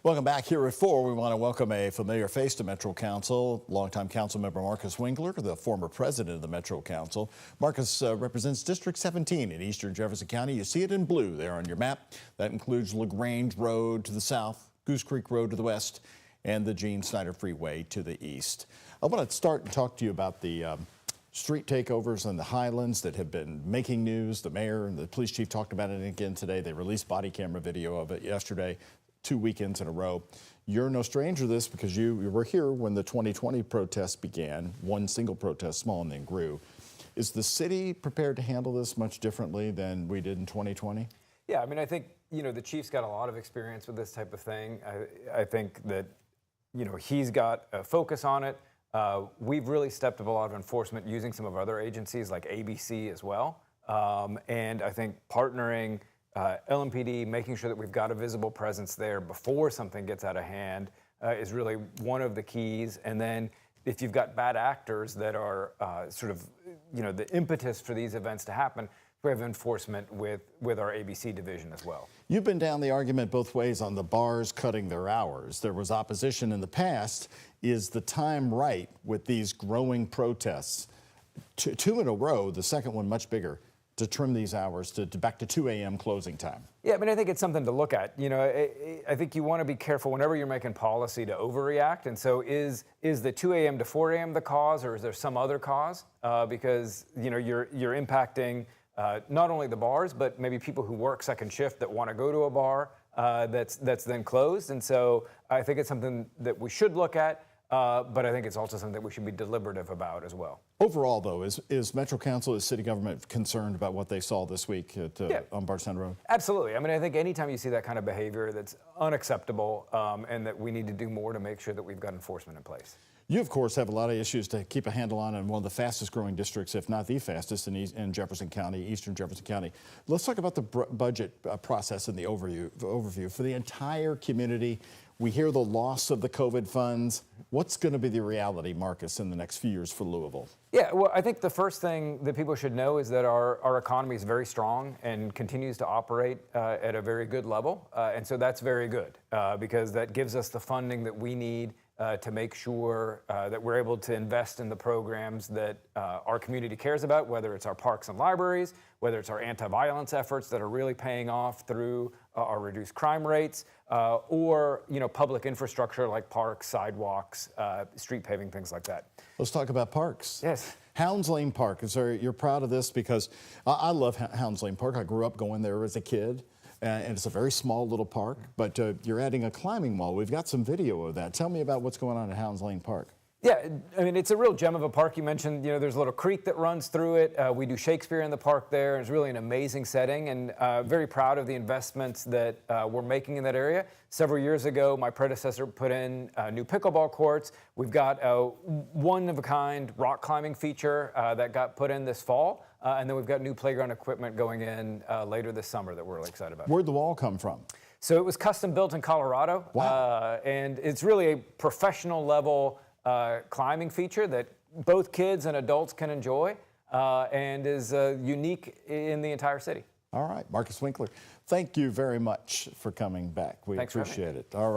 Welcome back. Here at 4, we want to welcome a familiar face to Metro Council, longtime council member Markus Winkler, the former president of the Metro Council. Markus represents District 17 in eastern Jefferson County. You see it in blue there on your map. That includes LaGrange Road to the south, Goose Creek Road to the west, and the Gene Snyder Freeway to the east. I want to start and talk to you about the street takeovers in the Highlands that have been making news. The mayor and the police chief talked about it again today. They released body camera video of it yesterday. 2 weekends in a row. You're no stranger to this because you were here when the 2020 protests began, one single protest, small, and then grew. Is the city prepared to handle this much differently than we did in 2020? Yeah, I mean, I think, the chief's got a lot of experience with this type of thing. I think that, he's got a focus on it. We've really stepped up a lot of enforcement using some of our other agencies like ABC as well. And I think partnering LMPD, making sure that we've got a visible presence there before something gets out of hand is really one of the keys. And then if you've got bad actors that are the impetus for these events to happen, we have enforcement with our ABC division as well. You've been down the argument both ways on the bars cutting their hours. There was opposition in the past. Is the time right with these growing protests? Two in a row, the second one much bigger, to trim these hours to back to 2 a.m. closing time? Yeah, I mean, I think it's something to look at. I think you want to be careful whenever you're making policy to overreact. And so is the 2 a.m. to 4 a.m. the cause, or is there some other cause? Because, you're impacting not only the bars, but maybe people who work second shift that want to go to a bar that's then closed. And so I think it's something that we should look at. But I think it's also something that we should be deliberative about as well. Overall, though, is Metro Council, is city government concerned about what they saw this week on Bardstown Road? Absolutely. I mean, I think anytime you see that kind of behavior, that's unacceptable, and that we need to do more to make sure that we've got enforcement in place. You, of course, have a lot of issues to keep a handle on in one of the fastest growing districts, if not the fastest, in Jefferson County, eastern Jefferson County. Let's talk about the budget process and the overview for the entire community. We hear the loss of the COVID funds. What's going to be the reality, Markus, in the next few years for Louisville? Yeah, well, I think the first thing that people should know is that our economy is very strong and continues to operate at a very good level. And so that's very good because that gives us the funding that we need to make sure that we're able to invest in the programs that our community cares about, whether it's our parks and libraries, whether it's our anti-violence efforts that are really paying off through our reduced crime rates, or public infrastructure like parks, sidewalks, street paving, things like that. Let's talk about parks. Yes. Hounz Lane Park, you're proud of this because I love Hounz Lane Park. I grew up going there as a kid. And it's a very small little park, but you're adding a climbing wall. We've got some video of that. Tell me about what's going on at Hounz Lane Park. Yeah, I mean, it's a real gem of a park. You mentioned, there's a little creek that runs through it. We do Shakespeare in the park there. It's really an amazing setting, and very proud of the investments that we're making in that area. Several years ago, my predecessor put in new pickleball courts. We've got a one-of-a-kind rock climbing feature that got put in this fall. And then we've got new playground equipment going in later this summer that we're really excited about. Where'd the wall come from? So it was custom built in Colorado. Wow. And it's really a professional level climbing feature that both kids and adults can enjoy and is unique in the entire city. All right, Markus Winkler, thank you very much for coming back. We appreciate it. All right.